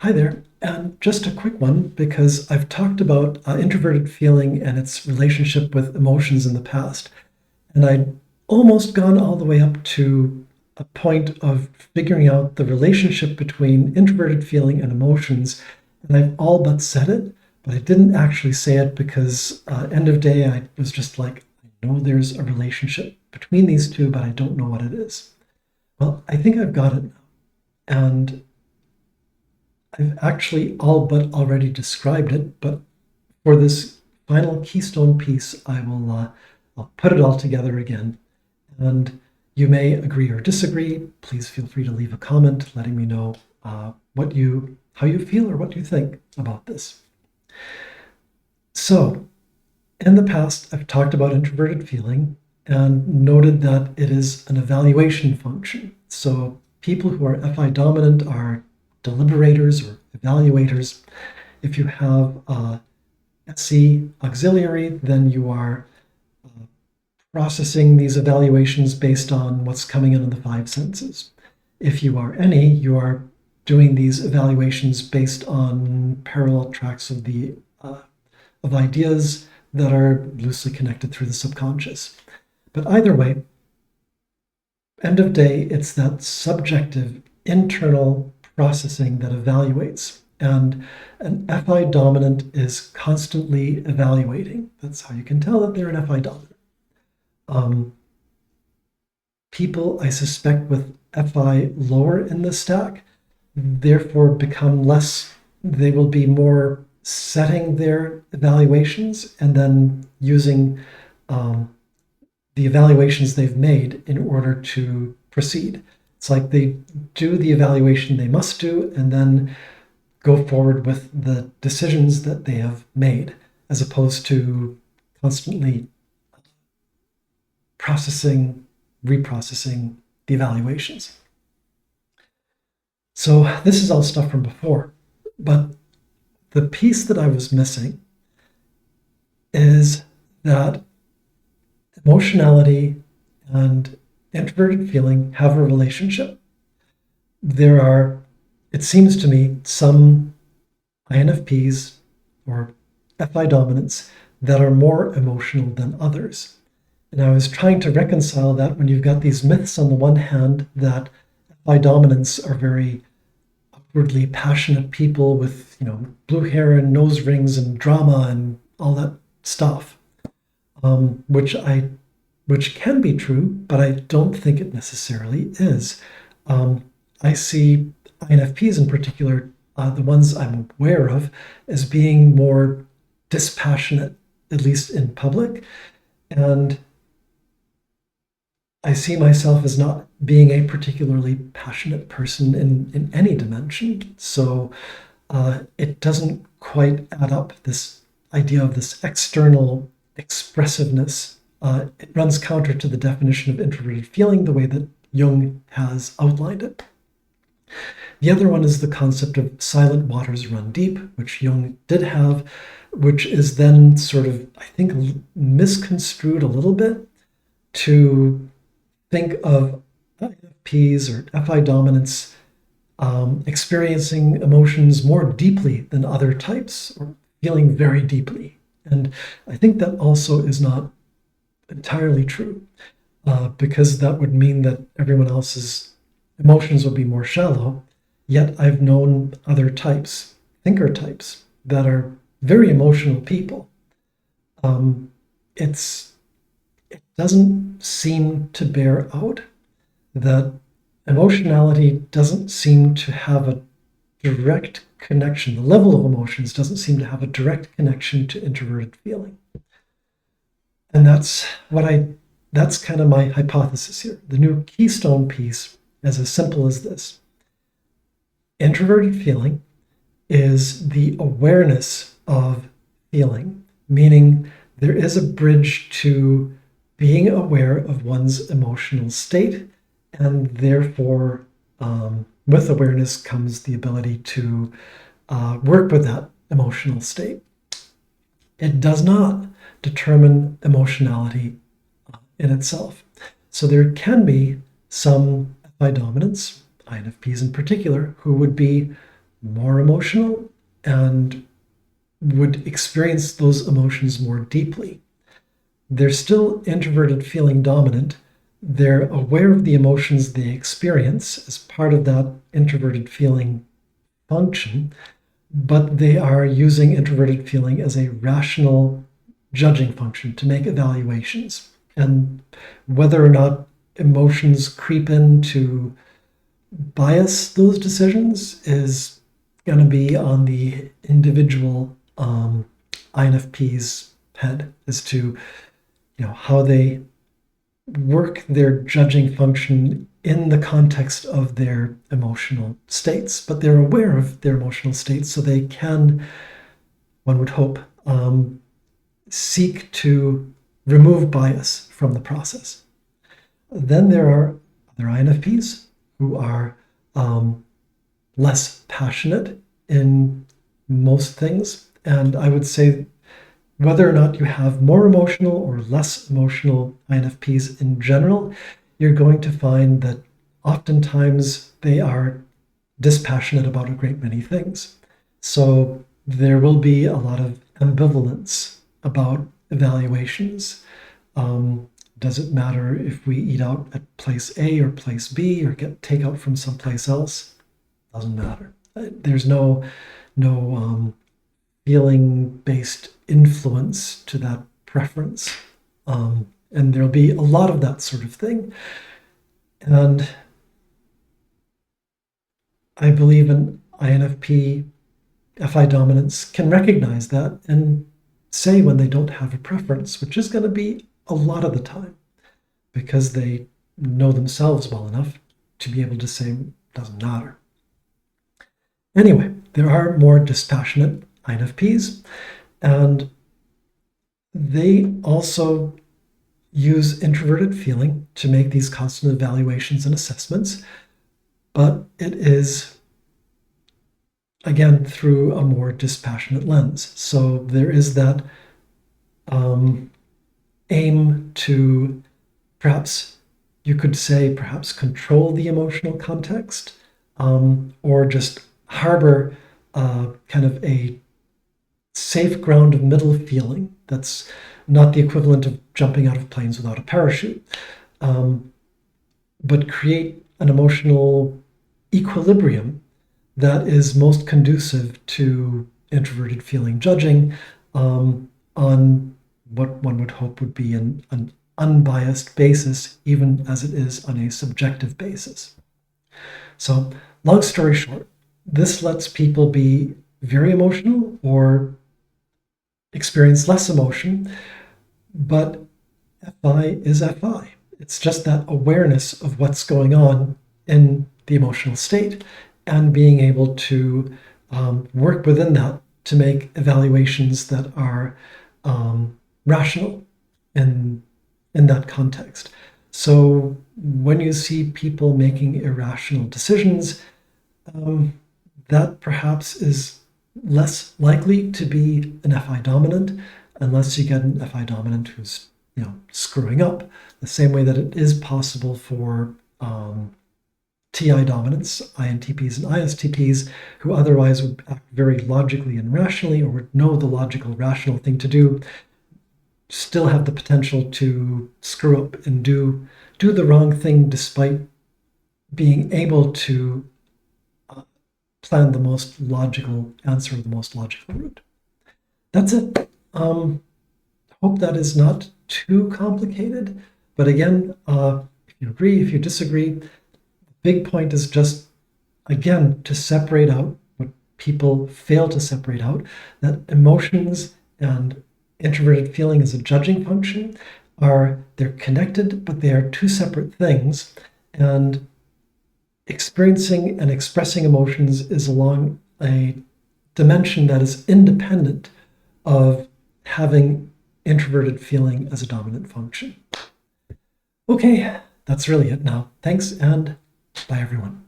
Hi there. And just a quick one because I've talked about introverted feeling and its relationship with emotions in the past. And I'd almost gone all the way up to a point of figuring out the relationship between introverted feeling and emotions. And I've all but said it, but I didn't actually say it because end of day, I was just like, I know there's a relationship between these two, but I don't know what it is. Well, I think I've got it now. And I've actually all but already described it, but for this final keystone piece, I'll put it all together again. And you may agree or disagree. Please feel free to leave a comment letting me know how you feel or what you think about this. So, in the past, I've talked about introverted feeling and noted that it is an evaluation function. So, people who are FI dominant are deliberators or evaluators. If you have SC auxiliary, then you are processing these evaluations based on what's coming in the five senses. If you are any, you are doing these evaluations based on parallel tracks of ideas that are loosely connected through the subconscious. But either way, end of day, it's that subjective internal processing that evaluates. And an FI dominant is constantly evaluating. That's how you can tell that they're an FI dominant. People, I suspect, with FI lower in the stack, therefore become less, they will be more setting their evaluations and then using the evaluations they've made in order to proceed. It's like they do the evaluation they must do and then go forward with the decisions that they have made, as opposed to constantly processing, reprocessing the evaluations. So this is all stuff from before, but the piece that I was missing is that emotionality and introverted feeling have a relationship. There are, it seems to me, some INFPs or FI dominants that are more emotional than others. And I was trying to reconcile that when you've got these myths on the one hand that FI dominants are very outwardly passionate people with, blue hair and nose rings and drama and all that stuff, which can be true, but I don't think it necessarily is. I see INFPs in particular, the ones I'm aware of, as being more dispassionate, at least in public. And I see myself as not being a particularly passionate person in any dimension. So it doesn't quite add up, this idea of this external expressiveness. It runs counter to the definition of introverted feeling, the way that Jung has outlined it. The other one is the concept of silent waters run deep, which Jung did have, which is then sort of, I think, misconstrued a little bit to think of INFPs or FI dominants experiencing emotions more deeply than other types, or feeling very deeply. And I think that also is not entirely true, because that would mean that everyone else's emotions would be more shallow. Yet I've known other types, thinker types, that are very emotional people. It doesn't seem to bear out that emotionality doesn't seem to have a direct connection. The level of emotions doesn't seem to have a direct connection to introverted feeling. And that's kind of my hypothesis here. The new keystone piece, as simple as this. Introverted feeling is the awareness of feeling, meaning there is a bridge to being aware of one's emotional state, and therefore with awareness comes the ability to work with that emotional state. It does not determine emotionality in itself. So there can be some FI dominants, INFPs in particular, who would be more emotional and would experience those emotions more deeply. They're still introverted feeling dominant. They're aware of the emotions they experience as part of that introverted feeling function, but they are using introverted feeling as a rational judging function to make evaluations. And whether or not emotions creep in to bias those decisions is going to be on the individual INFP's head as to how they work their judging function in the context of their emotional states. But they're aware of their emotional states, so they can, one would hope, seek to remove bias from the process. Then there are other INFPs who are less passionate in most things. And I would say whether or not you have more emotional or less emotional INFPs in general, you're going to find that oftentimes they are dispassionate about a great many things. So there will be a lot of ambivalence about evaluations. Does it matter if we eat out at place A or place B or get takeout from someplace else? Doesn't matter. There's no feeling-based influence to that preference. And there'll be a lot of that sort of thing. And I believe an INFP FI dominance can recognize that and say when they don't have a preference, which is going to be a lot of the time because they know themselves well enough to be able to say, doesn't matter. Anyway, there are more dispassionate INFPs, and they also use introverted feeling to make these constant evaluations and assessments, but it is, again, through a more dispassionate lens. So there is that aim to perhaps, you could say, perhaps control the emotional context, or just harbor kind of a safe ground of middle feeling that's not the equivalent of jumping out of planes without a parachute, but create an emotional equilibrium that is most conducive to introverted feeling judging on what one would hope would be an unbiased basis, even as it is on a subjective basis. So, long story short, this lets people be very emotional or experience less emotion, but FI is FI. It's just that awareness of what's going on in the emotional state and being able to work within that to make evaluations that are rational in that context. So when you see people making irrational decisions, that perhaps is less likely to be an FI dominant unless you get an FI dominant who's screwing up, the same way that it is possible for TI dominants, INTPs and ISTPs, who otherwise would act very logically and rationally or would know the logical, rational thing to do, still have the potential to screw up and do the wrong thing despite being able to plan the most logical answer, the most logical route. That's it. Hope that is not too complicated. But again, if you agree, if you disagree, the big point is just, again, to separate out what people fail to separate out, that emotions and introverted feeling as a judging function they're connected, but they are two separate things. And experiencing and expressing emotions is along a dimension that is independent of having introverted feeling as a dominant function. Okay, that's really it now. Thanks, and bye everyone.